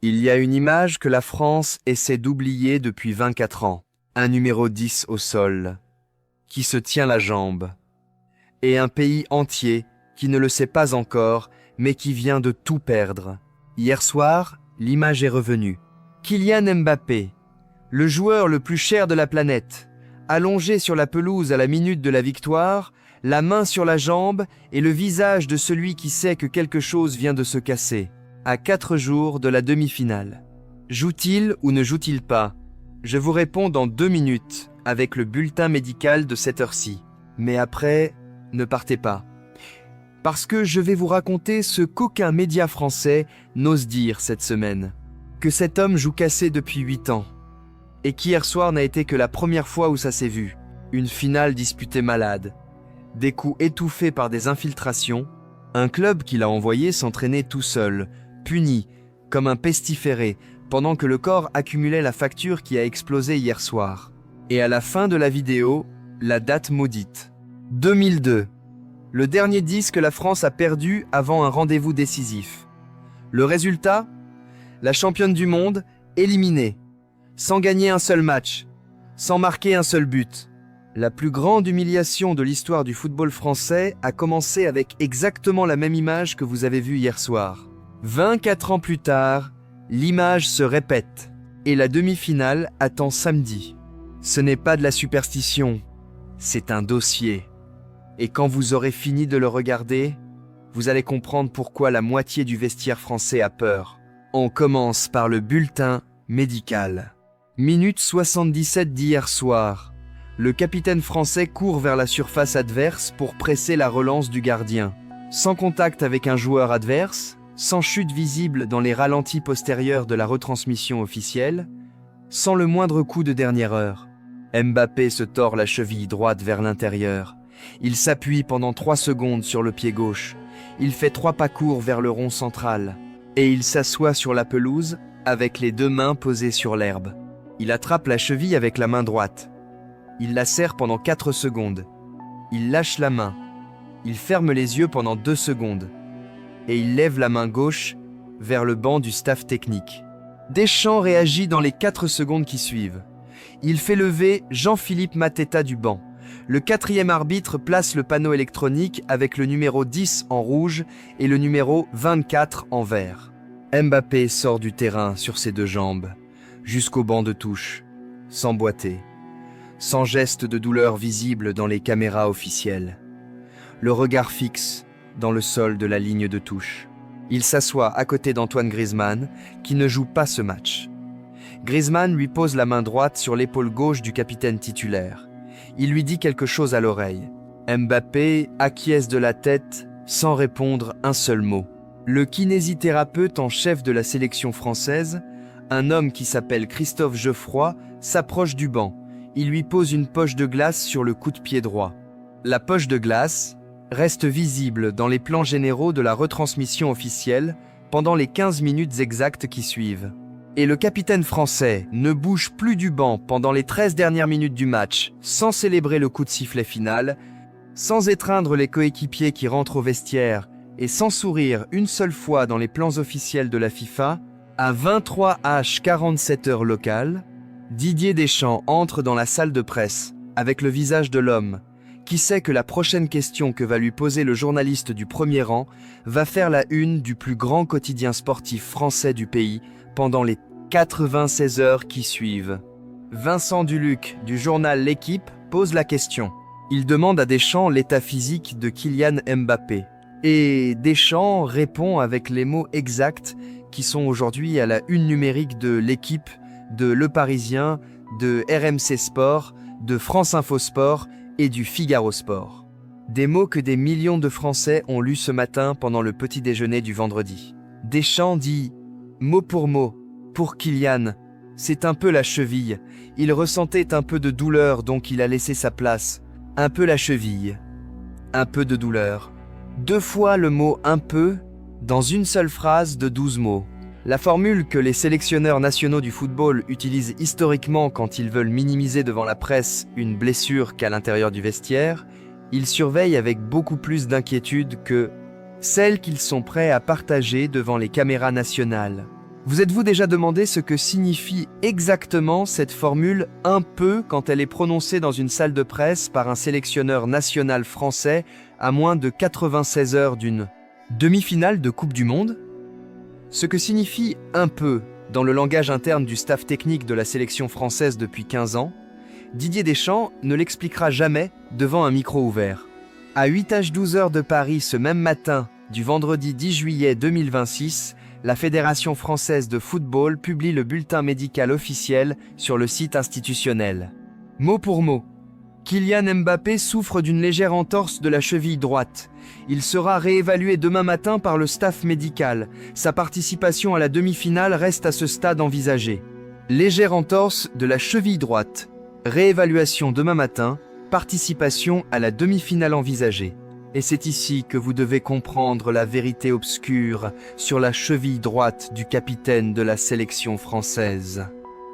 Il y a une image que la France essaie d'oublier depuis 24 ans. Un numéro 10 au sol, qui se tient la jambe. Et un pays entier qui ne le sait pas encore, mais qui vient de tout perdre. Hier soir, l'image est revenue. Kylian Mbappé, le joueur le plus cher de la planète, allongé sur la pelouse à la minute de la victoire, la main sur la jambe et le visage de celui qui sait que quelque chose vient de se casser, à 4 jours de la demi-finale. Joue-t-il ou ne joue-t-il pas? Je vous réponds dans 2 minutes avec le bulletin médical de cette heure-ci. Mais après, ne partez pas. Parce que je vais vous raconter ce qu'aucun média français n'ose dire cette semaine. Que cet homme joue cassé depuis 8 ans. Et qu'hier soir n'a été que la première fois où ça s'est vu. Une finale disputée malade. Des coups étouffés par des infiltrations. Un club qui l'a envoyé s'entraîner tout seul, puni, comme un pestiféré, pendant que le corps accumulait la facture qui a explosé hier soir. Et à la fin de la vidéo, la date maudite. 2002. Le dernier 10 que la France a perdu avant un rendez-vous décisif. Le résultat? La championne du monde, éliminée. Sans gagner un seul match. Sans marquer un seul but. La plus grande humiliation de l'histoire du football français a commencé avec exactement la même image que vous avez vue hier soir. 24 ans plus tard, l'image se répète et la demi-finale attend samedi. Ce n'est pas de la superstition, c'est un dossier. Et quand vous aurez fini de le regarder, vous allez comprendre pourquoi la moitié du vestiaire français a peur. On commence par le bulletin médical. Minute 77 d'hier soir. Le capitaine français court vers la surface adverse pour presser la relance du gardien. Sans contact avec un joueur adverse, sans chute visible dans les ralentis postérieurs de la retransmission officielle, sans le moindre coup de dernière heure. Mbappé se tord la cheville droite vers l'intérieur. Il s'appuie pendant 3 secondes sur le pied gauche. Il fait 3 pas courts vers le rond central. Et il s'assoit sur la pelouse avec les 2 mains posées sur l'herbe. Il attrape la cheville avec la main droite. Il la serre pendant 4 secondes. Il lâche la main. Il ferme les yeux pendant 2 secondes. Et il lève la main gauche vers le banc du staff technique. Deschamps réagit dans les 4 secondes qui suivent. Il fait lever Jean-Philippe Mateta du banc. Le 4e arbitre place le panneau électronique avec le numéro 10 en rouge et le numéro 24 en vert. Mbappé sort du terrain sur ses 2 jambes, jusqu'au banc de touche, sans boiter, sans geste de douleur visible dans les caméras officielles. Le regard fixe dans le sol de la ligne de touche. Il s'assoit à côté d'Antoine Griezmann, qui ne joue pas ce match. Griezmann lui pose la main droite sur l'épaule gauche du capitaine titulaire. Il lui dit quelque chose à l'oreille. Mbappé acquiesce de la tête sans répondre un seul mot. Le kinésithérapeute en chef de la sélection française, un homme qui s'appelle Christophe Geoffroy, s'approche du banc. Il lui pose une poche de glace sur le coup de pied droit. La poche de glace reste visible dans les plans généraux de la retransmission officielle pendant les 15 minutes exactes qui suivent. Et le capitaine français ne bouge plus du banc pendant les 13 dernières minutes du match, sans célébrer le coup de sifflet final, sans étreindre les coéquipiers qui rentrent au vestiaire et sans sourire une seule fois dans les plans officiels de la FIFA. À 23h47 heure locale, Didier Deschamps entre dans la salle de presse avec le visage de l'homme qui sait que la prochaine question que va lui poser le journaliste du premier rang va faire la une du plus grand quotidien sportif français du pays pendant les 96 heures qui suivent. Vincent Duluc du journal L'Équipe pose la question. Il demande à Deschamps l'état physique de Kylian Mbappé. Et Deschamps répond avec les mots exacts qui sont aujourd'hui à la une numérique de L'Équipe, de Le Parisien, de RMC Sport, de France Info Sport et du Figaro Sport. Des mots que des millions de Français ont lus ce matin pendant le petit déjeuner du vendredi. Deschamps dit, mot pour Kylian, c'est un peu la cheville. Il ressentait un peu de douleur, donc il a laissé sa place. Un peu la cheville, un peu de douleur. 2 fois le mot un peu dans une seule phrase de 12 mots. La formule que les sélectionneurs nationaux du football utilisent historiquement quand ils veulent minimiser devant la presse une blessure qu'à l'intérieur du vestiaire, ils surveillent avec beaucoup plus d'inquiétude que celle qu'ils sont prêts à partager devant les caméras nationales. Vous êtes-vous déjà demandé ce que signifie exactement cette formule « un peu » quand elle est prononcée dans une salle de presse par un sélectionneur national français à moins de 96 heures d'une demi-finale de Coupe du Monde? Ce que signifie « un peu » dans le langage interne du staff technique de la sélection française depuis 15 ans, Didier Deschamps ne l'expliquera jamais devant un micro ouvert. À 8h12 de Paris ce même matin du vendredi 10 juillet 2026, la Fédération française de football publie le bulletin médical officiel sur le site institutionnel. Mot pour mot, Kylian Mbappé souffre d'une légère entorse de la cheville droite. Il sera réévalué demain matin par le staff médical. Sa participation à la demi-finale reste à ce stade envisagée. Légère entorse de la cheville droite. Réévaluation demain matin. Participation à la demi-finale envisagée. Et c'est ici que vous devez comprendre la vérité obscure sur la cheville droite du capitaine de la sélection française.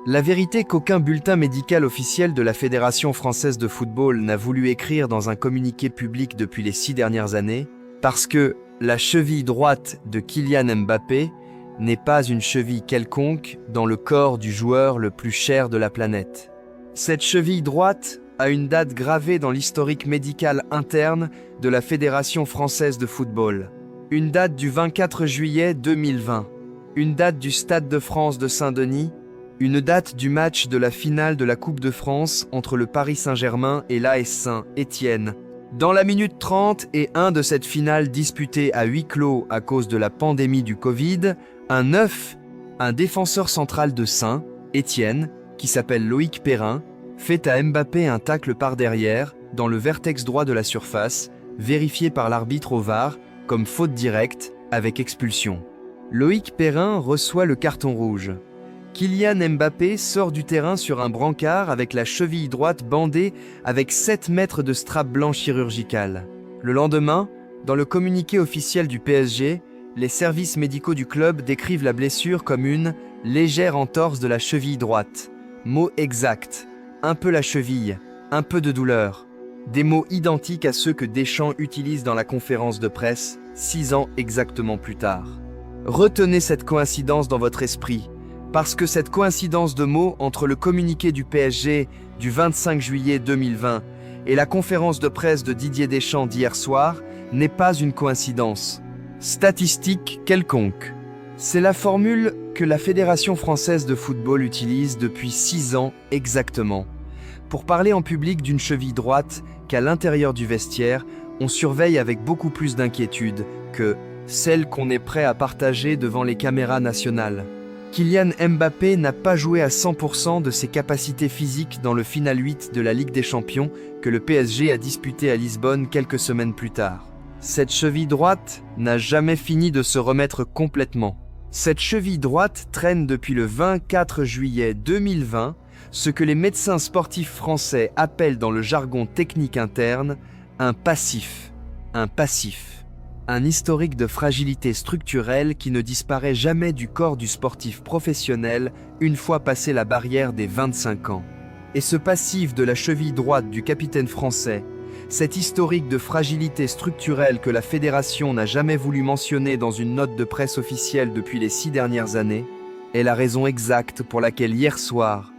La vérité qu'aucun bulletin médical officiel de la Fédération française de football n'a voulu écrire dans un communiqué public depuis les 6 dernières années, parce que la cheville droite de Kylian Mbappé n'est pas une cheville quelconque dans le corps du joueur le plus cher de la planète. Cette cheville droite a une date gravée dans l'historique médical interne de la Fédération française de football. Une date du 24 juillet 2020. Une date du Stade de France de Saint-Denis. Une date du match de la finale de la Coupe de France entre le Paris Saint-Germain et l'AS Saint-Étienne. Dans la minute 30 et 1 de cette finale disputée à huis clos à cause de la pandémie du Covid, un défenseur central de Saint-Étienne, qui s'appelle Loïc Perrin, fait à Mbappé un tacle par derrière, dans le vertex droit de la surface, vérifié par l'arbitre au VAR comme faute directe, avec expulsion. Loïc Perrin reçoit le carton rouge. Kylian Mbappé sort du terrain sur un brancard avec la cheville droite bandée avec 7 mètres de strap blanc chirurgical. Le lendemain, dans le communiqué officiel du PSG, les services médicaux du club décrivent la blessure comme une « légère entorse de la cheville droite ». Mot exact, un peu la cheville, un peu de douleur. Des mots identiques à ceux que Deschamps utilise dans la conférence de presse, 6 ans exactement plus tard. Retenez cette coïncidence dans votre esprit, parce que cette coïncidence de mots entre le communiqué du PSG du 25 juillet 2020 et la conférence de presse de Didier Deschamps d'hier soir n'est pas une coïncidence statistique quelconque. C'est la formule que la Fédération française de football utilise depuis 6 ans exactement, pour parler en public d'une cheville droite qu'à l'intérieur du vestiaire, on surveille avec beaucoup plus d'inquiétude que celle qu'on est prêt à partager devant les caméras nationales. Kylian Mbappé n'a pas joué à 100% de ses capacités physiques dans le Final 8 de la Ligue des Champions que le PSG a disputé à Lisbonne quelques semaines plus tard. Cette cheville droite n'a jamais fini de se remettre complètement. Cette cheville droite traîne depuis le 24 juillet 2020 ce que les médecins sportifs français appellent dans le jargon technique interne un passif. Un passif. Un historique de fragilité structurelle qui ne disparaît jamais du corps du sportif professionnel une fois passé la barrière des 25 ans. Et ce passif de la cheville droite du capitaine français, cet historique de fragilité structurelle que la fédération n'a jamais voulu mentionner dans une note de presse officielle depuis les 6 dernières années, est la raison exacte pour laquelle hier soir,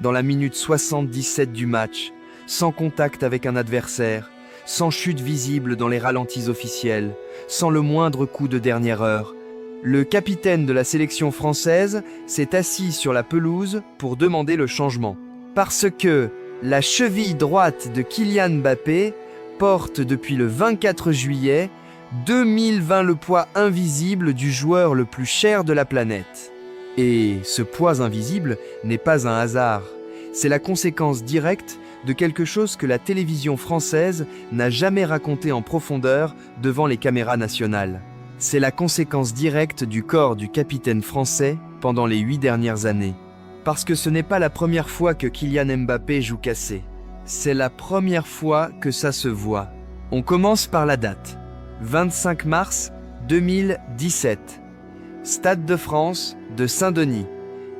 dans la minute 77 du match, sans contact avec un adversaire, sans chute visible dans les ralentis officiels, sans le moindre coup de dernière heure, le capitaine de la sélection française s'est assis sur la pelouse pour demander le changement. Parce que la cheville droite de Kylian Mbappé porte depuis le 24 juillet 2020 le poids invisible du joueur le plus cher de la planète. Et ce poids invisible n'est pas un hasard, c'est la conséquence directe de quelque chose que la télévision française n'a jamais raconté en profondeur devant les caméras nationales. C'est la conséquence directe du corps du capitaine français pendant les 8 dernières années. Parce que ce n'est pas la première fois que Kylian Mbappé joue cassé. C'est la première fois que ça se voit. On commence par la date. 25 mars 2017. Stade de France de Saint-Denis.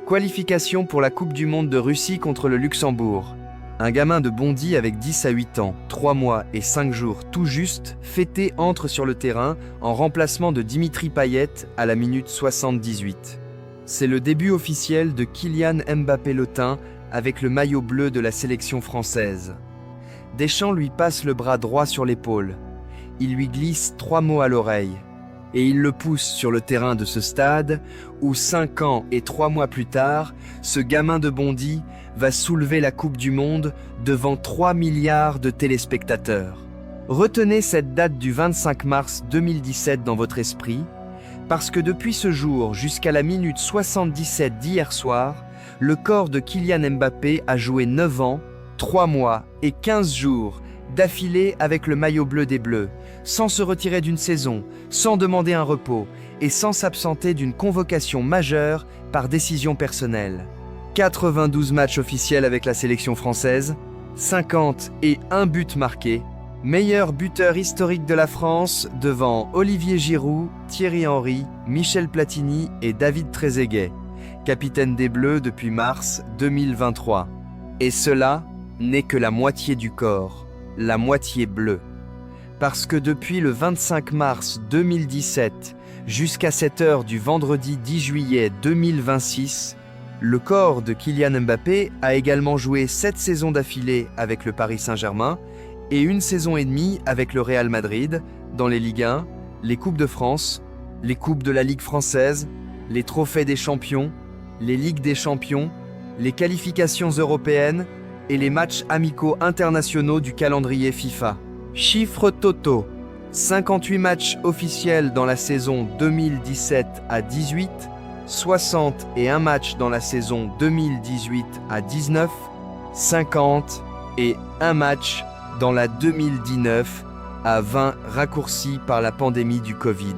Qualification pour la Coupe du Monde de Russie contre le Luxembourg. Un gamin de Bondy avec 10 à 8 ans, 3 mois et 5 jours tout juste, fêté entre sur le terrain en remplacement de Dimitri Payet à la minute 78. C'est le début officiel de Kylian Mbappé-Lotin avec le maillot bleu de la sélection française. Deschamps lui passe le bras droit sur l'épaule. Il lui glisse 3 mots à l'oreille. Et il le pousse sur le terrain de ce stade où 5 ans et 3 mois plus tard, ce gamin de Bondy va soulever la Coupe du Monde devant 3 milliards de téléspectateurs. Retenez cette date du 25 mars 2017 dans votre esprit, parce que depuis ce jour jusqu'à la minute 77 d'hier soir, le corps de Kylian Mbappé a joué 9 ans, 3 mois et 15 jours d'affilée avec le maillot bleu des Bleus, sans se retirer d'une saison, sans demander un repos et sans s'absenter d'une convocation majeure par décision personnelle. 92 matchs officiels avec la sélection française, 51 buts marqués, meilleur buteur historique de la France devant Olivier Giroud, Thierry Henry, Michel Platini et David Trezeguet, capitaine des Bleus depuis mars 2023. Et cela n'est que la moitié du corps, la moitié bleue. Parce que depuis le 25 mars 2017 jusqu'à 7 heures du vendredi 10 juillet 2026, le corps de Kylian Mbappé a également joué 7 saisons d'affilée avec le Paris Saint-Germain et 1 saison et demie avec le Real Madrid dans les Ligue 1, les Coupes de France, les Coupes de la Ligue française, les Trophées des champions, les Ligues des champions, les qualifications européennes et les matchs amicaux internationaux du calendrier FIFA. Chiffres totaux: 58 matchs officiels dans la saison 2017 à 18, 61 matchs dans la saison 2018 à 19, 50 et 1 match dans la 2019 à 20 raccourcis par la pandémie du Covid.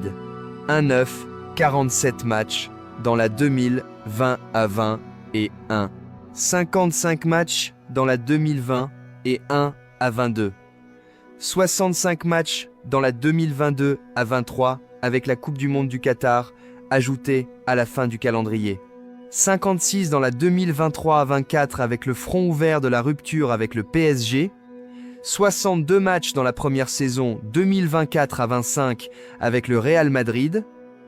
1-9, 47 matchs dans la 2020 à 20 et 1. 55 matchs dans la 2020 et 1 à 22. 65 matchs dans la 2022 à 23 avec la Coupe du Monde du Qatar ajoutée à la fin du calendrier. 56 dans la 2023 à 24 avec le front ouvert de la rupture avec le PSG. 62 matchs dans la première saison 2024 à 25 avec le Real Madrid.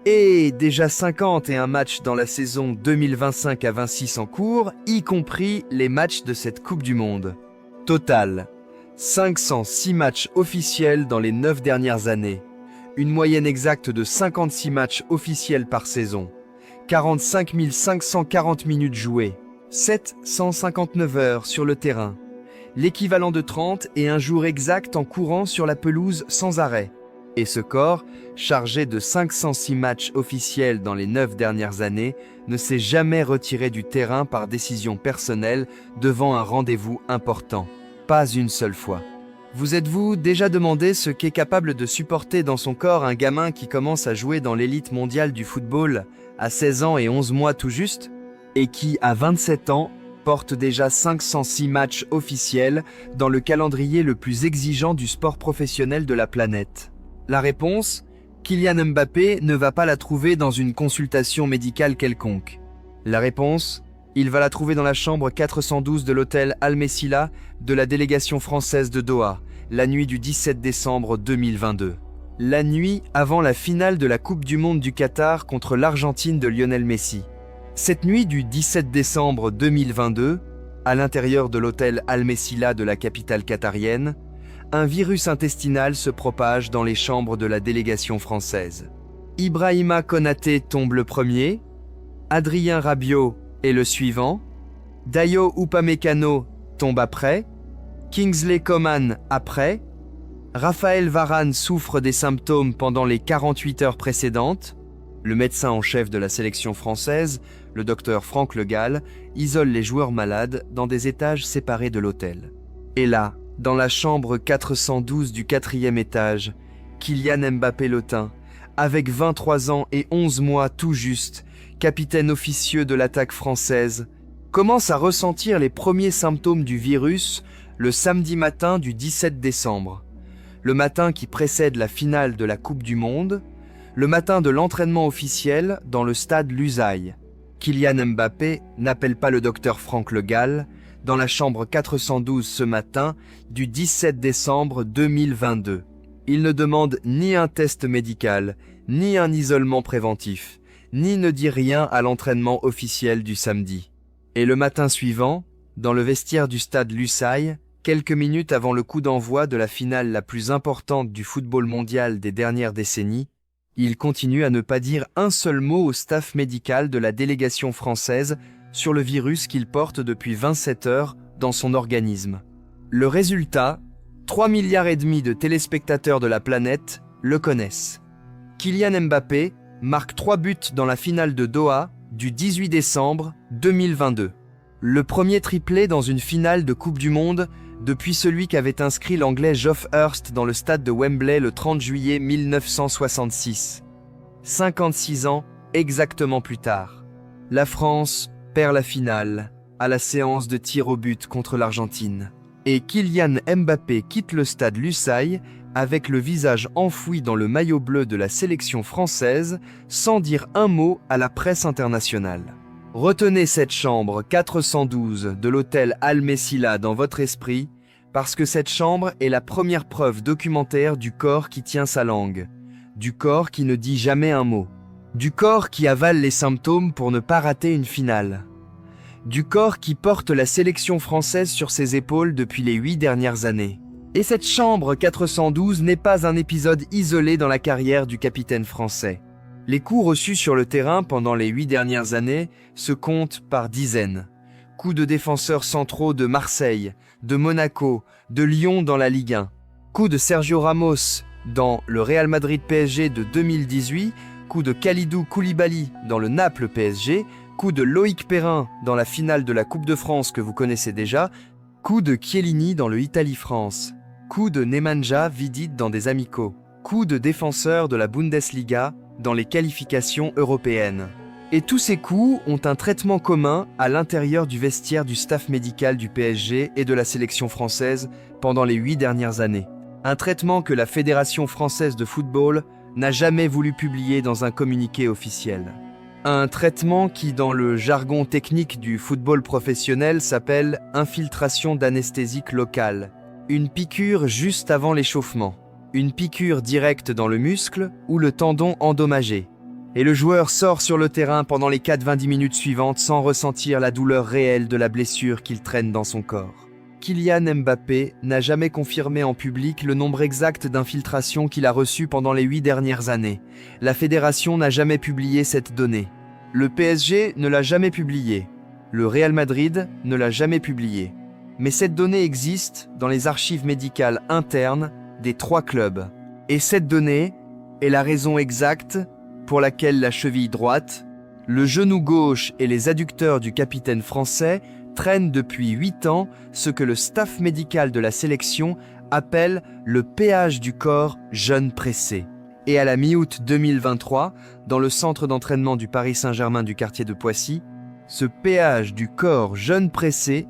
Et déjà 51 matchs dans la saison 2025 à 26 en cours, y compris les matchs de cette Coupe du Monde. Total, 506 matchs officiels dans les 9 dernières années. Une moyenne exacte de 56 matchs officiels par saison. 45 540 minutes jouées. 759 heures sur le terrain. L'équivalent de 30 et un jour exact en courant sur la pelouse sans arrêt. Et ce corps, chargé de 506 matchs officiels dans les 9 dernières années, ne s'est jamais retiré du terrain par décision personnelle devant un rendez-vous important. Pas une seule fois. Vous êtes-vous déjà demandé ce qu'est capable de supporter dans son corps un gamin qui commence à jouer dans l'élite mondiale du football à 16 ans et 11 mois tout juste, et qui, à 27 ans, porte déjà 506 matchs officiels dans le calendrier le plus exigeant du sport professionnel de la planète? La réponse: Kylian Mbappé ne va pas la trouver dans une consultation médicale quelconque. La réponse: il va la trouver dans la chambre 412 de l'hôtel Al Messila de la délégation française de Doha, la nuit du 17 décembre 2022. La nuit avant la finale de la Coupe du Monde du Qatar contre l'Argentine de Lionel Messi. Cette nuit du 17 décembre 2022, à l'intérieur de l'hôtel Al Messila de la capitale qatarienne, un virus intestinal se propage dans les chambres de la délégation française. Ibrahima Konaté tombe le premier, Adrien Rabiot est le suivant, Dayo Upamecano tombe après, Kingsley Coman après, Raphaël Varane souffre des symptômes pendant les 48 heures précédentes. Le médecin en chef de la sélection française, le docteur Franck Le Gall, isole les joueurs malades dans des étages séparés de l'hôtel. Et là, dans la chambre 412 du 4e étage, Kylian Mbappé-Lotin, avec 23 ans et 11 mois tout juste, capitaine officieux de l'attaque française, commence à ressentir les premiers symptômes du virus le samedi matin du 17 décembre. Le matin qui précède la finale de la Coupe du Monde, le matin de l'entraînement officiel dans le stade Lusail. Kylian Mbappé n'appelle pas le docteur Franck Le Gall dans la chambre 412 ce matin du 17 décembre 2022. Il ne demande ni un test médical, ni un isolement préventif, ni ne dit rien à l'entraînement officiel du samedi. Et le matin suivant, dans le vestiaire du stade Lusail, quelques minutes avant le coup d'envoi de la finale la plus importante du football mondial des dernières décennies, il continue à ne pas dire un seul mot au staff médical de la délégation française sur le virus qu'il porte depuis 27 heures dans son organisme. Le résultat, 3,5 milliards de téléspectateurs de la planète le connaissent. Kylian Mbappé marque 3 buts dans la finale de Doha du 18 décembre 2022. Le premier triplé dans une finale de Coupe du Monde depuis celui qu'avait inscrit l'Anglais Geoff Hurst dans le stade de Wembley le 30 juillet 1966. 56 ans exactement plus tard, la France perd la finale à la séance de tir au but contre l'Argentine. Et Kylian Mbappé quitte le stade Lusail avec le visage enfoui dans le maillot bleu de la sélection française sans dire un mot à la presse internationale. Retenez cette chambre 412 de l'hôtel Al Messila dans votre esprit parce que cette chambre est la première preuve documentaire du corps qui tient sa langue, du corps qui ne dit jamais un mot, du corps qui avale les symptômes pour ne pas rater une finale, du corps qui porte la sélection française sur ses épaules depuis les 8 dernières années. Et cette chambre 412 n'est pas un épisode isolé dans la carrière du capitaine français. Les coups reçus sur le terrain pendant les 8 dernières années se comptent par dizaines. Coups de défenseurs centraux de Marseille, de Monaco, de Lyon dans la Ligue 1. Coups de Sergio Ramos dans le Real Madrid PSG de 2018. Coups de Kalidou Koulibaly dans le Naples PSG. Coup de Loïc Perrin dans la finale de la Coupe de France que vous connaissez déjà, coup de Chiellini dans le Italie-France, coup de Nemanja Vidic dans des amicaux, coup de défenseur de la Bundesliga dans les qualifications européennes. Et tous ces coups ont un traitement commun à l'intérieur du vestiaire du staff médical du PSG et de la sélection française pendant les 8 dernières années. Un traitement que la Fédération française de football n'a jamais voulu publier dans un communiqué officiel. Un traitement qui, dans le jargon technique du football professionnel, s'appelle infiltration d'anesthésique locale. Une piqûre juste avant l'échauffement. Une piqûre directe dans le muscle ou le tendon endommagé. Et le joueur sort sur le terrain pendant les 90 minutes suivantes sans ressentir la douleur réelle de la blessure qu'il traîne dans son corps. Kylian Mbappé n'a jamais confirmé en public le nombre exact d'infiltrations qu'il a reçues pendant les 8 dernières années. La fédération n'a jamais publié cette donnée. Le PSG ne l'a jamais publiée. Le Real Madrid ne l'a jamais publiée. Mais cette donnée existe dans les archives médicales internes des 3 clubs. Et cette donnée est la raison exacte pour laquelle la cheville droite, le genou gauche et les adducteurs du capitaine français traînent depuis 8 ans ce que le staff médical de la sélection appelle le péage du corps jeune pressé. Et à la mi-août 2023, dans le centre d'entraînement du Paris Saint-Germain du quartier de Poissy, ce péage du corps jeune pressé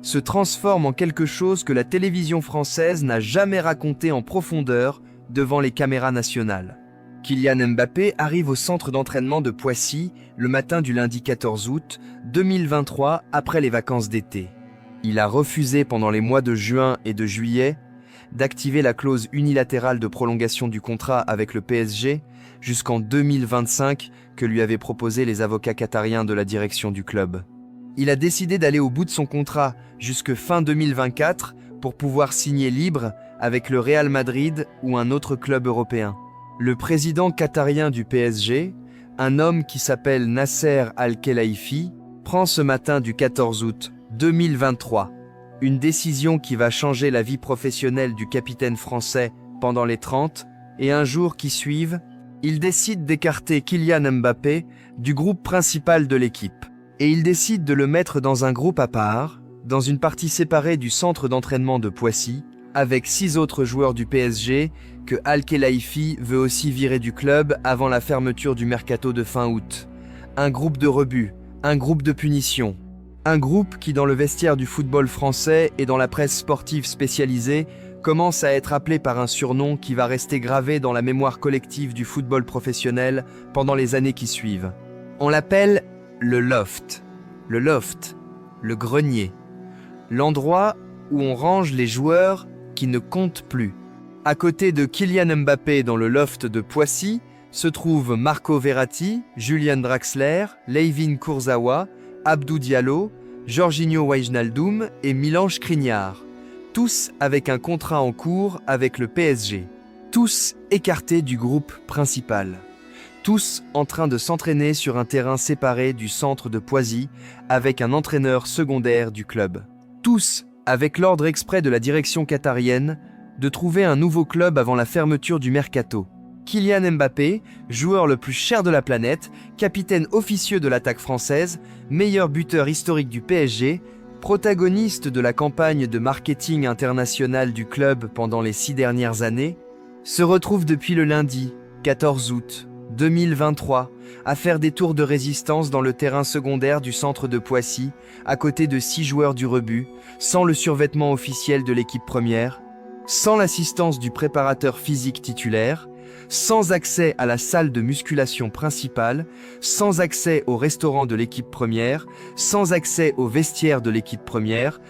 se transforme en quelque chose que la télévision française n'a jamais raconté en profondeur devant les caméras nationales. Kylian Mbappé arrive au centre d'entraînement de Poissy le matin du lundi 14 août 2023 après les vacances d'été. Il a refusé pendant les mois de juin et de juillet d'activer la clause unilatérale de prolongation du contrat avec le PSG jusqu'en 2025 que lui avaient proposé les avocats qatariens de la direction du club. Il a décidé d'aller au bout de son contrat jusque fin 2024 pour pouvoir signer libre avec le Real Madrid ou un autre club européen. Le président qatarien du PSG, un homme qui s'appelle Nasser Al-Khelaifi, prend ce matin du 14 août 2023 une décision qui va changer la vie professionnelle du capitaine français pendant les 30 et un jour qui suivent, il décide d'écarter Kylian Mbappé du groupe principal de l'équipe. Et il décide de le mettre dans un groupe à part, dans une partie séparée du centre d'entraînement de Poissy, avec 6 autres joueurs du PSG que Al-Khelaifi veut aussi virer du club avant la fermeture du mercato de fin août. Un groupe de rebut, un groupe de punition. Un groupe qui, dans le vestiaire du football français et dans la presse sportive spécialisée, commence à être appelé par un surnom qui va rester gravé dans la mémoire collective du football professionnel pendant les années qui suivent. On l'appelle le loft. Le loft, le grenier. L'endroit où on range les joueurs qui ne comptent plus. À côté de Kylian Mbappé dans le loft de Poissy, se trouvent Marco Verratti, Julian Draxler, Layvin Kurzawa, Abdou Diallo, Jorginho Wijnaldum et Milan Skriniar, tous avec un contrat en cours avec le PSG, tous écartés du groupe principal, tous en train de s'entraîner sur un terrain séparé du centre de Poissy avec un entraîneur secondaire du club, tous avec l'ordre exprès de la direction qatarienne de trouver un nouveau club avant la fermeture du mercato. Kylian Mbappé, joueur le plus cher de la planète, capitaine officieux de l'attaque française, meilleur buteur historique du PSG, protagoniste de la campagne de marketing international du club pendant les 6 dernières années, se retrouve depuis le lundi 14 août 2023 à faire des tours de résistance dans le terrain secondaire du centre de Poissy, à côté de 6 joueurs du rebut, sans le survêtement officiel de l'équipe première, sans l'assistance du préparateur physique titulaire, sans accès à la salle de musculation principale, sans accès au restaurant de l'équipe première, sans accès aux vestiaires de l'équipe première,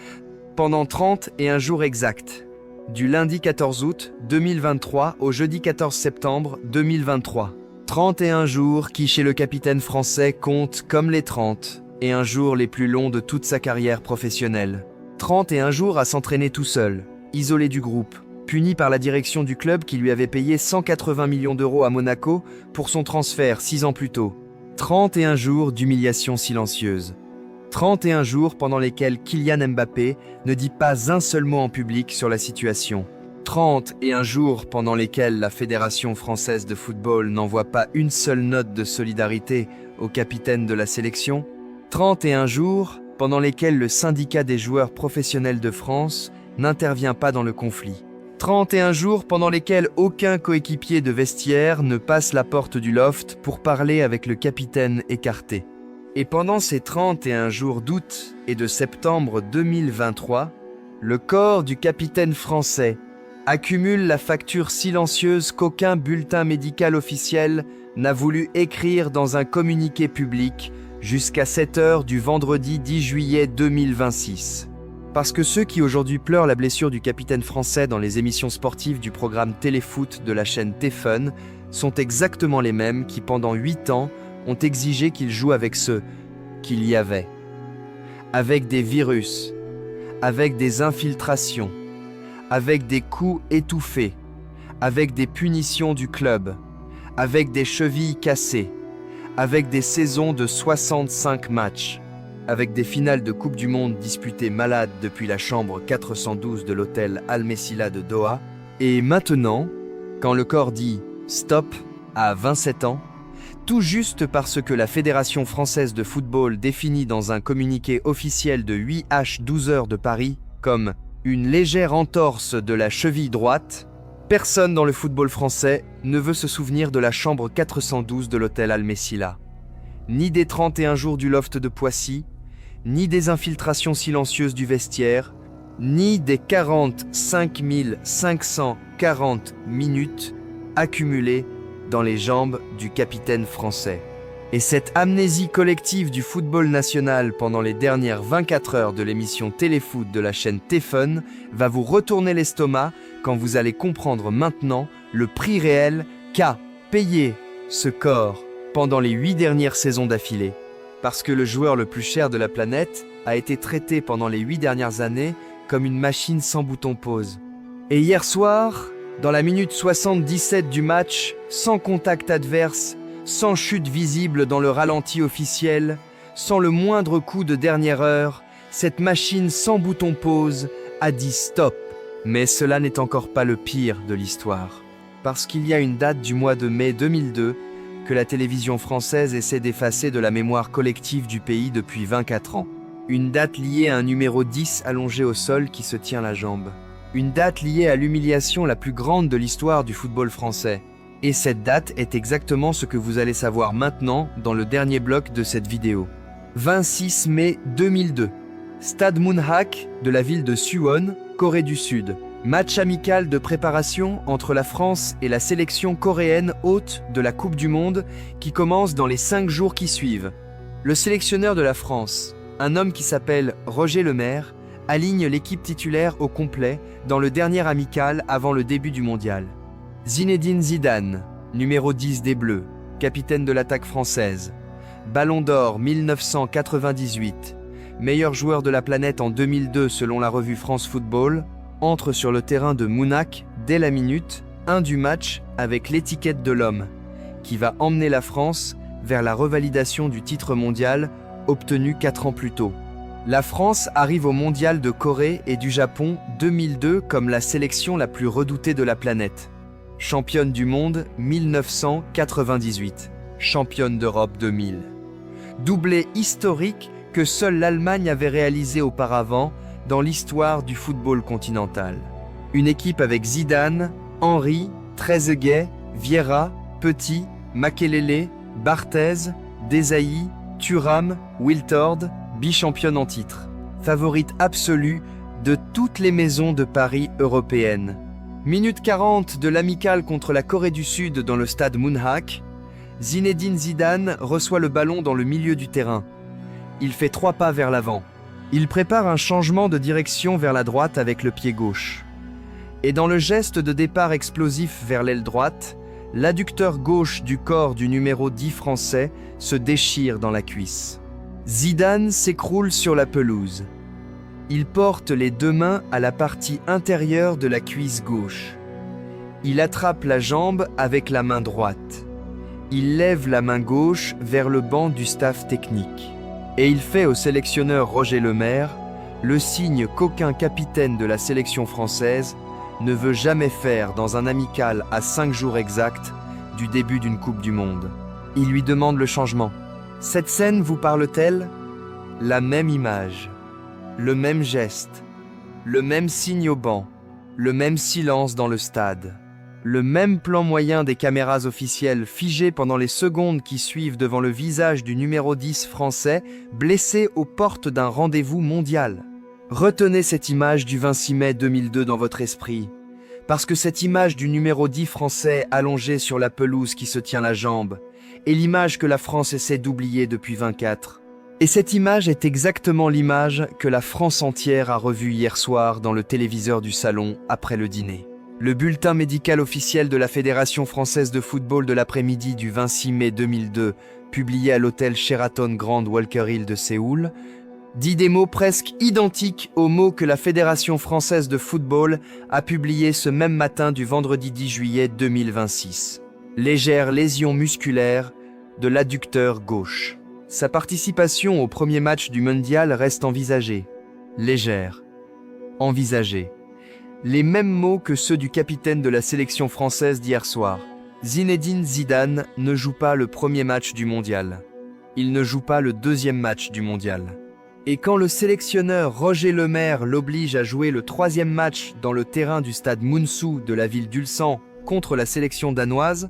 pendant 31 jours exacts, du lundi 14 août 2023 au jeudi 14 septembre 2023. 31 jours qui, chez le capitaine français, comptent comme les 30 et un jour les plus longs de toute sa carrière professionnelle. 31 jours à s'entraîner tout seul, isolé du groupe, puni par la direction du club qui lui avait payé 180 millions d'euros à Monaco pour son transfert 6 ans plus tôt. 31 jours d'humiliation silencieuse. 31 jours pendant lesquels Kylian Mbappé ne dit pas un seul mot en public sur la situation. 31 jours pendant lesquels la Fédération française de football n'envoie pas une seule note de solidarité au capitaine de la sélection. 31 jours pendant lesquels le syndicat des joueurs professionnels de France n'intervient pas dans le conflit. 31 jours pendant lesquels aucun coéquipier de vestiaire ne passe la porte du loft pour parler avec le capitaine écarté. Et pendant ces 31 jours d'août et de septembre 2023, le corps du capitaine français accumule la facture silencieuse qu'aucun bulletin médical officiel n'a voulu écrire dans un communiqué public jusqu'à 7 heures du vendredi 10 juillet 2026. Parce que ceux qui aujourd'hui pleurent la blessure du capitaine français dans les émissions sportives du programme Téléfoot de la chaîne T-Fun sont exactement les mêmes qui, pendant 8 ans, ont exigé qu'il joue avec ceux qu'il y avait. Avec des virus, avec des infiltrations, avec des coups étouffés, avec des punitions du club, avec des chevilles cassées, avec des saisons de 65 matchs, avec des finales de Coupe du Monde disputées malades depuis la chambre 412 de l'hôtel Al Messila de Doha, et maintenant, quand le corps dit « stop » à 27 ans, tout juste parce que la Fédération française de football définit dans un communiqué officiel de 8H12h de Paris comme une légère entorse de la cheville droite, personne dans le football français ne veut se souvenir de la chambre 412 de l'hôtel Al Messila, ni des 31 jours du loft de Poissy, ni des infiltrations silencieuses du vestiaire, ni des 45 540 minutes accumulées dans les jambes du capitaine français. Et cette amnésie collective du football national pendant les dernières 24 heures de l'émission Téléfoot de la chaîne T-Fun va vous retourner l'estomac quand vous allez comprendre maintenant le prix réel qu'a payé ce corps pendant les 8 dernières saisons d'affilée. Parce que le joueur le plus cher de la planète a été traité pendant les 8 dernières années comme une machine sans bouton pause. Et hier soir, dans la minute 77 du match, sans contact adverse, sans chute visible dans le ralenti officiel, sans le moindre coup de dernière heure, cette machine sans bouton pause a dit stop. Mais cela n'est encore pas le pire de l'histoire. Parce qu'il y a une date du mois de mai 2002 que la télévision française essaie d'effacer de la mémoire collective du pays depuis 24 ans. Une date liée à un numéro 10 allongé au sol qui se tient la jambe. Une date liée à l'humiliation la plus grande de l'histoire du football français. Et cette date est exactement ce que vous allez savoir maintenant dans le dernier bloc de cette vidéo. 26 mai 2002. Stade Moonhak de la ville de Suwon, Corée du Sud. Match amical de préparation entre la France et la sélection coréenne hôte de la Coupe du Monde qui commence dans les 5 jours qui suivent. Le sélectionneur de la France, un homme qui s'appelle Roger Lemaire, aligne l'équipe titulaire au complet dans le dernier amical avant le début du mondial. Zinedine Zidane, numéro 10 des Bleus, capitaine de l'attaque française. Ballon d'or 1998, meilleur joueur de la planète en 2002 selon la revue France Football, entre sur le terrain de Mounac dès la minute 1 du match avec l'étiquette de l'homme, qui va emmener la France vers la revalidation du titre mondial obtenu 4 ans plus tôt. La France arrive au mondial de Corée et du Japon 2002 comme la sélection la plus redoutée de la planète. Championne du monde 1998, championne d'Europe 2000. Doublé historique que seule l'Allemagne avait réalisé auparavant dans l'histoire du football continental. Une équipe avec Zidane, Henry, Trezeguet, Vieira, Petit, Makelele, Barthez, Desailly, Thuram, Wiltord, bichampionne en titre. Favorite absolue de toutes les maisons de Paris européennes. Minute 40 de l'amicale contre la Corée du Sud dans le stade Moonhak. Zinedine Zidane reçoit le ballon dans le milieu du terrain. Il fait 3 pas vers l'avant. Il prépare un changement de direction vers la droite avec le pied gauche. Et dans le geste de départ explosif vers l'aile droite, l'adducteur gauche du corps du numéro 10 français se déchire dans la cuisse. Zidane s'écroule sur la pelouse. Il porte les 2 mains à la partie intérieure de la cuisse gauche. Il attrape la jambe avec la main droite. Il lève la main gauche vers le banc du staff technique. Et il fait au sélectionneur Roger Lemaire le signe qu'aucun capitaine de la sélection française ne veut jamais faire dans un amical à 5 jours exacts du début d'une Coupe du Monde. Il lui demande le changement. Cette scène vous parle-t-elle? La même image, le même geste, le même signe au banc, le même silence dans le stade, le même plan moyen des caméras officielles figées pendant les secondes qui suivent devant le visage du numéro 10 français blessé aux portes d'un rendez-vous mondial. Retenez cette image du 26 mai 2002 dans votre esprit, parce que cette image du numéro 10 français allongé sur la pelouse qui se tient la jambe est l'image que la France essaie d'oublier depuis 24. Et cette image est exactement l'image que la France entière a revue hier soir dans le téléviseur du salon après le dîner. Le bulletin médical officiel de la Fédération française de football de l'après-midi du 26 mai 2002, publié à l'hôtel Sheraton Grand Walker Hill de Séoul, dit des mots presque identiques aux mots que la Fédération française de football a publiés ce même matin du vendredi 10 juillet 2026. Légère lésion musculaire de l'adducteur gauche. Sa participation au premier match du mondial reste envisagée. Légère. Envisagée. Les mêmes mots que ceux du capitaine de la sélection française d'hier soir. Zinedine Zidane ne joue pas le premier match du mondial. Il ne joue pas le deuxième match du mondial. Et quand le sélectionneur Roger Lemaire l'oblige à jouer le 3e match dans le terrain du stade Munsu de la ville d'Ulsan contre la sélection danoise,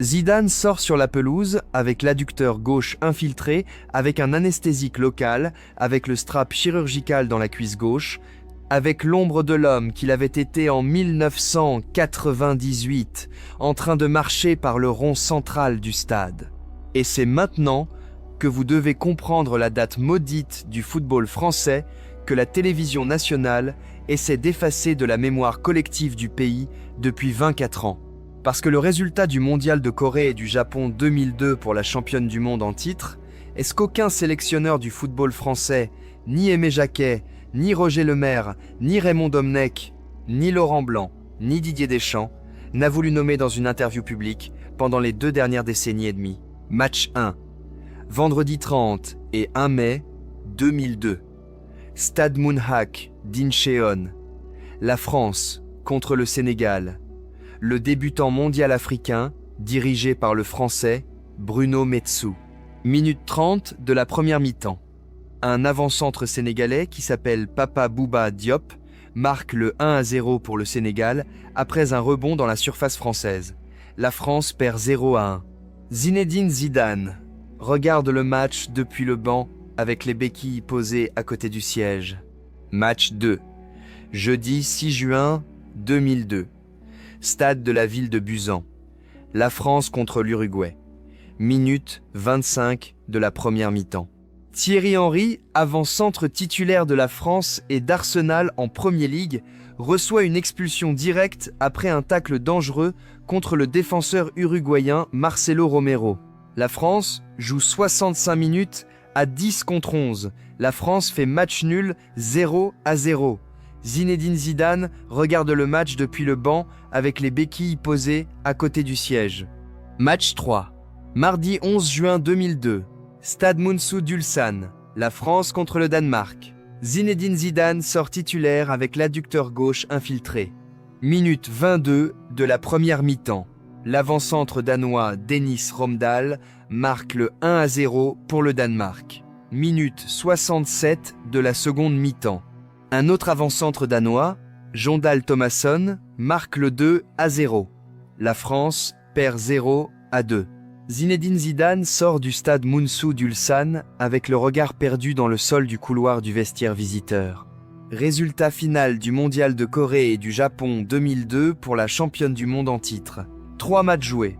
Zidane sort sur la pelouse avec l'adducteur gauche infiltré, avec un anesthésique local, avec le strap chirurgical dans la cuisse gauche, avec l'ombre de l'homme qu'il avait été en 1998, en train de marcher par le rond central du stade. Et c'est maintenant que vous devez comprendre la date maudite du football français que la télévision nationale essaie d'effacer de la mémoire collective du pays depuis 24 ans. Parce que le résultat du mondial de Corée et du Japon 2002 pour la championne du monde en titre est ce qu'aucun sélectionneur du football français, ni Aimé Jacquet, ni Roger Lemaire, ni Raymond Domenech, ni Laurent Blanc, ni Didier Deschamps, n'a voulu nommer dans une interview publique pendant les 2 dernières décennies et demie. Match 1. Vendredi 30 et 1 mai 2002. Stade Moonhak d'Incheon. La France contre le Sénégal. Le débutant mondial africain, dirigé par le Français Bruno Metsu. Minute 30 de la première mi-temps. Un avant-centre sénégalais qui s'appelle Papa Bouba Diop marque le 1-0 pour le Sénégal après un rebond dans la surface française. La France perd 0-1. Zinedine Zidane regarde le match depuis le banc avec les béquilles posées à côté du siège. Match 2. Jeudi 6 juin 2002. Stade de la ville de Busan. La France contre l'Uruguay. Minute 25 de la première mi-temps. Thierry Henry, avant-centre titulaire de la France et d'Arsenal en Premier League, reçoit une expulsion directe après un tacle dangereux contre le défenseur uruguayen Marcelo Romero. La France joue 65 minutes à 10 contre 11. La France fait match nul 0-0. Zinedine Zidane regarde le match depuis le banc avec les béquilles posées à côté du siège. Match 3. Mardi 11 juin 2002. Stade Mounsou d'Ulsan. La France contre le Danemark. Zinedine Zidane sort titulaire avec l'adducteur gauche infiltré. Minute 22 de la première mi-temps. L'avant-centre danois Dennis Romdahl marque le 1-0 pour le Danemark. Minute 67 de la seconde mi-temps. Un autre avant-centre danois, Jondal Thomasson, marque le 2-0. La France perd 0-2. Zinedine Zidane sort du stade Mounsou d'Ulsan avec le regard perdu dans le sol du couloir du vestiaire visiteur. Résultat final du Mondial de Corée et du Japon 2002 pour la championne du monde en titre. 3 matchs joués,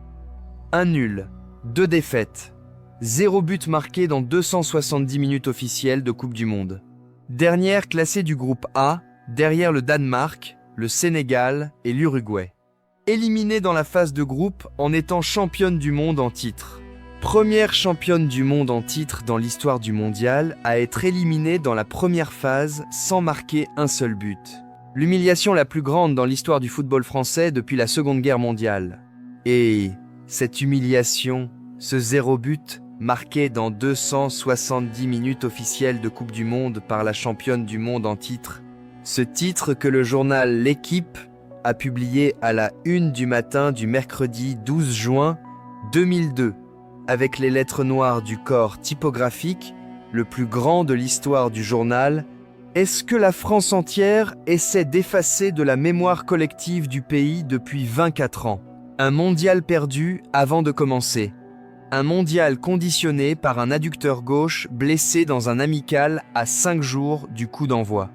1 nul, 2 défaites, 0 but marqué dans 270 minutes officielles de Coupe du Monde. Dernière classée du groupe A, derrière le Danemark, le Sénégal et l'Uruguay. Éliminée dans la phase de groupe en étant championne du monde en titre. Première championne du monde en titre dans l'histoire du mondial à être éliminée dans la première phase sans marquer un seul but. L'humiliation la plus grande dans l'histoire du football français depuis la Seconde Guerre mondiale. Et cette humiliation, ce 0 but, marqué dans 270 minutes officielles de Coupe du Monde par la championne du monde en titre. Ce titre que le journal L'Équipe a publié à la 1 du matin du mercredi 12 juin 2002, avec les lettres noires du corps typographique, le plus grand de l'histoire du journal. Est-ce que la France entière essaie d'effacer de la mémoire collective du pays depuis 24 ans? Un mondial perdu avant de commencer. Un mondial conditionné par un adducteur gauche blessé dans un amical à 5 jours du coup d'envoi.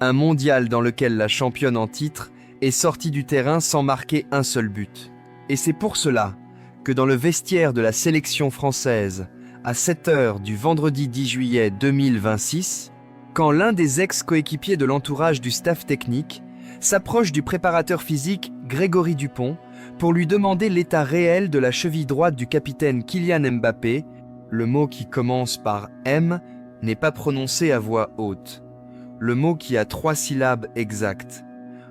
Un mondial dans lequel la championne en titre est sortie du terrain sans marquer un seul but. Et c'est pour cela que dans le vestiaire de la sélection française, à 7h du vendredi 10 juillet 2026, quand l'un des ex-coéquipiers de l'entourage du staff technique s'approche du préparateur physique Grégory Dupont pour lui demander l'état réel de la cheville droite du capitaine Kylian Mbappé, le mot qui commence par M n'est pas prononcé à voix haute. Le mot qui a 3 syllabes exactes.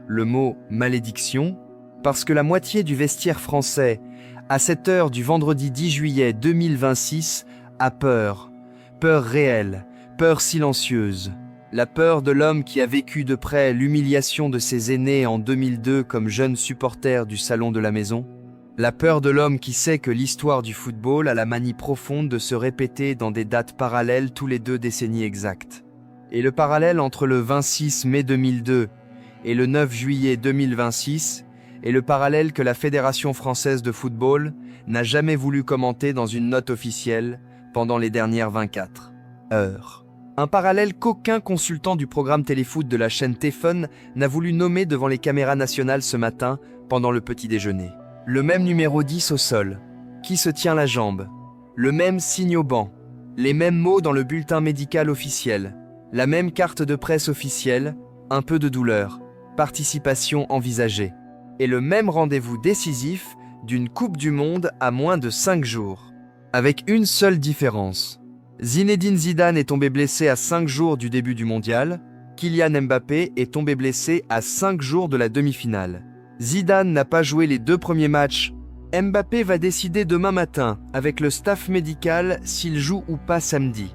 Le mot malédiction, parce que la moitié du vestiaire français, à 7h du vendredi 10 juillet 2026, a peur. Peur réelle, peur silencieuse. La peur de l'homme qui a vécu de près l'humiliation de ses aînés en 2002 comme jeune supporter du salon de la maison. La peur de l'homme qui sait que l'histoire du football a la manie profonde de se répéter dans des dates parallèles tous les 2 décennies exactes. Et le parallèle entre le 26 mai 2002 et le 9 juillet 2026 est le parallèle que la Fédération française de football n'a jamais voulu commenter dans une note officielle pendant les dernières 24 heures. Un parallèle qu'aucun consultant du programme téléfoot de la chaîne Téfon n'a voulu nommer devant les caméras nationales ce matin pendant le petit déjeuner. Le même numéro 10 au sol, qui se tient la jambe, le même signe au banc, les mêmes mots dans le bulletin médical officiel, la même carte de presse officielle, un peu de douleur, participation envisagée, et le même rendez-vous décisif d'une Coupe du Monde à moins de 5 jours. Avec une seule différence. Zinedine Zidane est tombé blessé à 5 jours du début du mondial, Kylian Mbappé est tombé blessé à 5 jours de la demi-finale. Zidane n'a pas joué les 2 premiers matchs. Mbappé va décider demain matin, avec le staff médical, s'il joue ou pas samedi.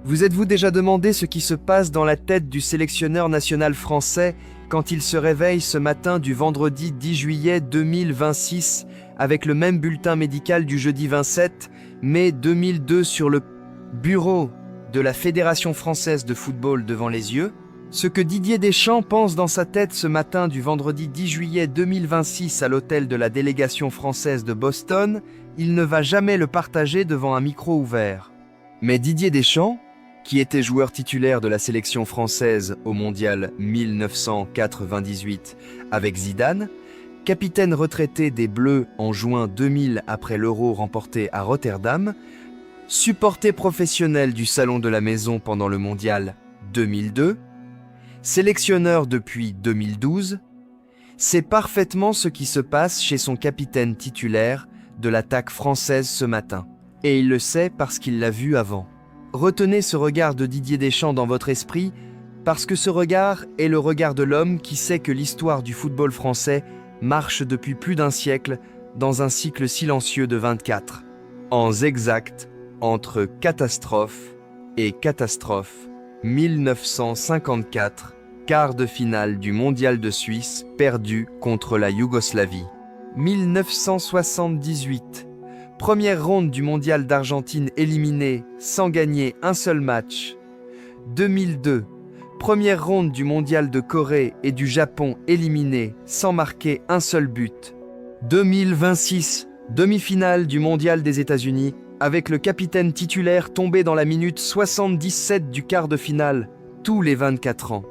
Vous êtes-vous déjà demandé ce qui se passe dans la tête du sélectionneur national français quand il se réveille ce matin du vendredi 10 juillet 2026 avec le même bulletin médical du jeudi 27 mai 2002 sur le bureau de la Fédération française de football devant les yeux? Ce que Didier Deschamps pense dans sa tête ce matin du vendredi 10 juillet 2026 à l'hôtel de la délégation française de Boston, il ne va jamais le partager devant un micro ouvert. Mais Didier Deschamps, qui était joueur titulaire de la sélection française au mondial 1998 avec Zidane, capitaine retraité des Bleus en juin 2000 après l'Euro remporté à Rotterdam, supporter professionnel du salon de la maison pendant le mondial 2002, Sélectionneur depuis 2012, c'est parfaitement ce qui se passe chez son capitaine titulaire de l'attaque française ce matin. Et il le sait parce qu'il l'a vu avant. Retenez ce regard de Didier Deschamps dans votre esprit, parce que ce regard est le regard de l'homme qui sait que l'histoire du football français marche depuis plus d'un siècle dans un cycle silencieux de 24 ans exacts entre catastrophe et catastrophe. 1954, quart de finale du Mondial de Suisse, perdu contre la Yougoslavie. 1978, première ronde du Mondial d'Argentine éliminée sans gagner un seul match. 2002, première ronde du Mondial de Corée et du Japon éliminée sans marquer un seul but. 2026, demi-finale du Mondial des États-Unis, avec le capitaine titulaire tombé dans la minute 77 du quart de finale, tous les 24 ans,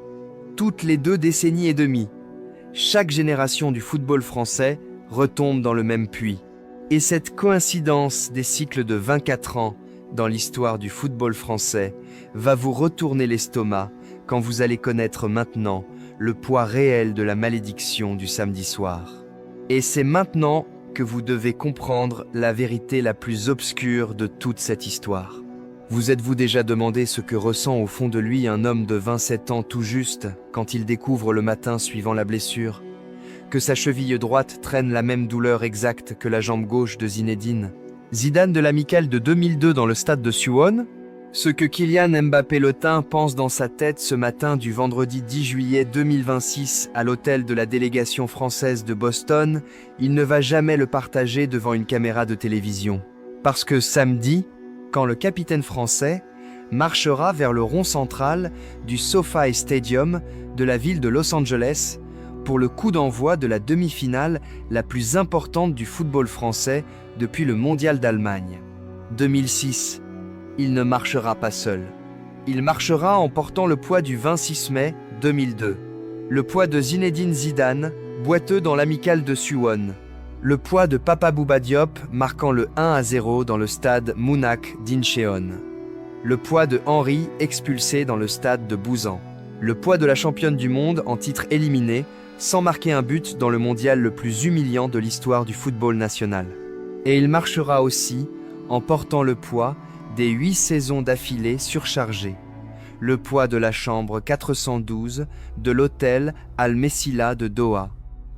toutes les 2 décennies et demie. Chaque génération du football français retombe dans le même puits. Et cette coïncidence des cycles de 24 ans dans l'histoire du football français va vous retourner l'estomac quand vous allez connaître maintenant le poids réel de la malédiction du samedi soir. Et c'est maintenant que vous devez comprendre la vérité la plus obscure de toute cette histoire. Vous êtes-vous déjà demandé ce que ressent au fond de lui un homme de 27 ans tout juste quand il découvre le matin suivant la blessure que sa cheville droite traîne la même douleur exacte que la jambe gauche de Zinedine Zidane de l'Amicale de 2002 dans le stade de Suwon? Ce que Kylian Mbappé Lotin pense dans sa tête ce matin du vendredi 10 juillet 2026 à l'hôtel de la délégation française de Boston, il ne va jamais le partager devant une caméra de télévision. Parce que samedi, quand le capitaine français marchera vers le rond central du SoFi Stadium de la ville de Los Angeles pour le coup d'envoi de la demi-finale la plus importante du football français depuis le Mondial d'Allemagne. 2006, il ne marchera pas seul. Il marchera en portant le poids du 26 mai 2002. Le poids de Zinedine Zidane, boiteux dans l'Amicale de Suwon. Le poids de Papa Bouba Diop marquant le 1-0 dans le stade Mounak d'Incheon. Le poids de Henry expulsé dans le stade de Busan. Le poids de la championne du monde en titre éliminé, sans marquer un but dans le mondial le plus humiliant de l'histoire du football national. Et il marchera aussi en portant le poids des 8 saisons d'affilée surchargées. Le poids de la chambre 412 de l'hôtel Al-Messila de Doha.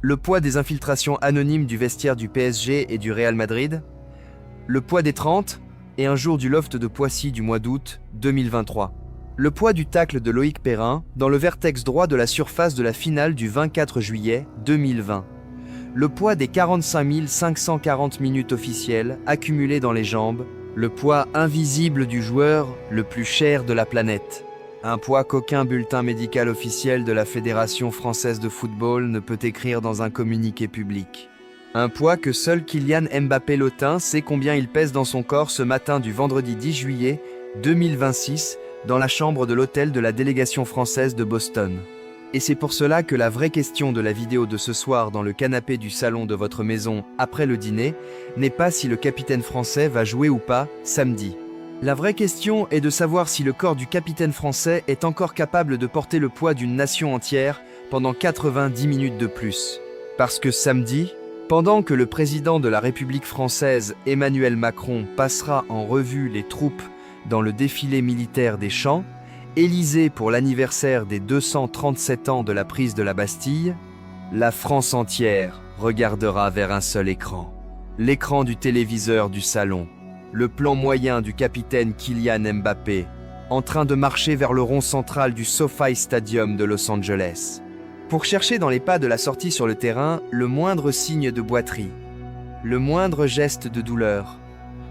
Le poids des infiltrations anonymes du vestiaire du PSG et du Real Madrid. Le poids des 30 et un jour du loft de Poissy du mois d'août 2023. Le poids du tacle de Loïc Perrin dans le vertex droit de la surface de la finale du 24 juillet 2020. Le poids des 45 540 minutes officielles accumulées dans les jambes. Le poids invisible du joueur le plus cher de la planète. Un poids qu'aucun bulletin médical officiel de la Fédération française de football ne peut écrire dans un communiqué public. Un poids que seul Kylian Mbappé Lotin sait combien il pèse dans son corps ce matin du vendredi 10 juillet 2026 dans la chambre de l'hôtel de la délégation française de Boston. Et c'est pour cela que la vraie question de la vidéo de ce soir dans le canapé du salon de votre maison après le dîner n'est pas si le capitaine français va jouer ou pas samedi. La vraie question est de savoir si le corps du capitaine français est encore capable de porter le poids d'une nation entière pendant 90 minutes de plus. Parce que samedi, pendant que le président de la République française Emmanuel Macron passera en revue les troupes dans le défilé militaire des Champs, Élysée pour l'anniversaire des 237 ans de la prise de la Bastille, la France entière regardera vers un seul écran. L'écran du téléviseur du salon, le plan moyen du capitaine Kylian Mbappé, en train de marcher vers le rond central du SoFi Stadium de Los Angeles, pour chercher dans les pas de la sortie sur le terrain le moindre signe de boiterie, le moindre geste de douleur,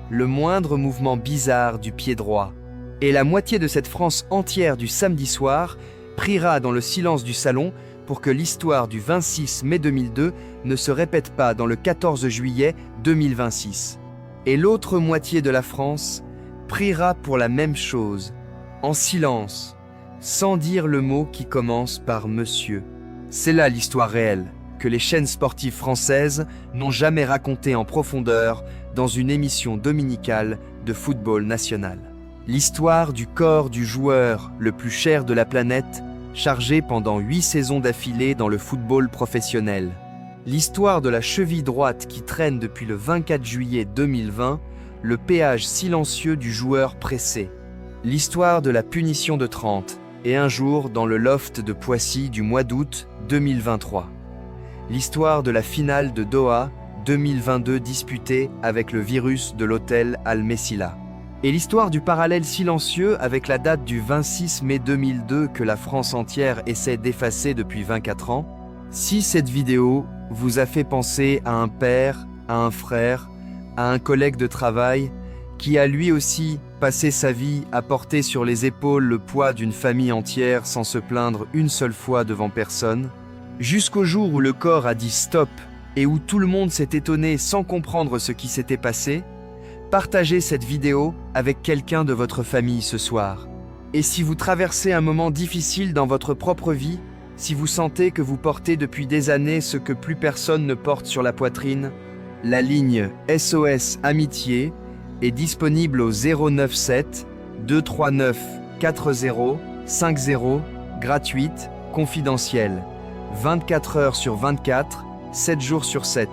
le moindre mouvement bizarre du pied droit. Et la moitié de cette France entière du samedi soir priera dans le silence du salon pour que l'histoire du 26 mai 2002 ne se répète pas dans le 14 juillet 2026. Et l'autre moitié de la France priera pour la même chose, en silence, sans dire le mot qui commence par monsieur. C'est là l'histoire réelle, que les chaînes sportives françaises n'ont jamais racontée en profondeur dans une émission dominicale de football national. L'histoire du corps du joueur le plus cher de la planète chargé pendant 8 saisons d'affilée dans le football professionnel. L'histoire de la cheville droite qui traîne depuis le 24 juillet 2020, le péage silencieux du joueur pressé. L'histoire de la punition de 30, et un jour dans le loft de Poissy du mois d'août 2023. L'histoire de la finale de Doha 2022 disputée avec le virus de l'hôtel Al-Messila. Et l'histoire du parallèle silencieux avec la date du 26 mai 2002 que la France entière essaie d'effacer depuis 24 ans. Si cette vidéo vous a fait penser à un père, à un frère, à un collègue de travail, qui a lui aussi passé sa vie à porter sur les épaules le poids d'une famille entière sans se plaindre une seule fois devant personne, jusqu'au jour où le corps a dit stop et où tout le monde s'est étonné sans comprendre ce qui s'était passé, partagez cette vidéo avec quelqu'un de votre famille ce soir. Et si vous traversez un moment difficile dans votre propre vie, si vous sentez que vous portez depuis des années ce que plus personne ne porte sur la poitrine, la ligne SOS Amitié est disponible au 097 239 40 50, gratuite, confidentielle, 24 heures sur 24, 7 jours sur 7.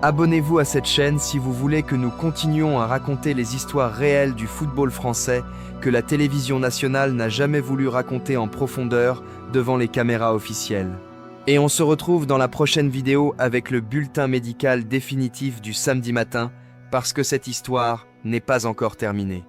Abonnez-vous à cette chaîne si vous voulez que nous continuions à raconter les histoires réelles du football français que la télévision nationale n'a jamais voulu raconter en profondeur devant les caméras officielles. Et on se retrouve dans la prochaine vidéo avec le bulletin médical définitif du samedi matin, parce que cette histoire n'est pas encore terminée.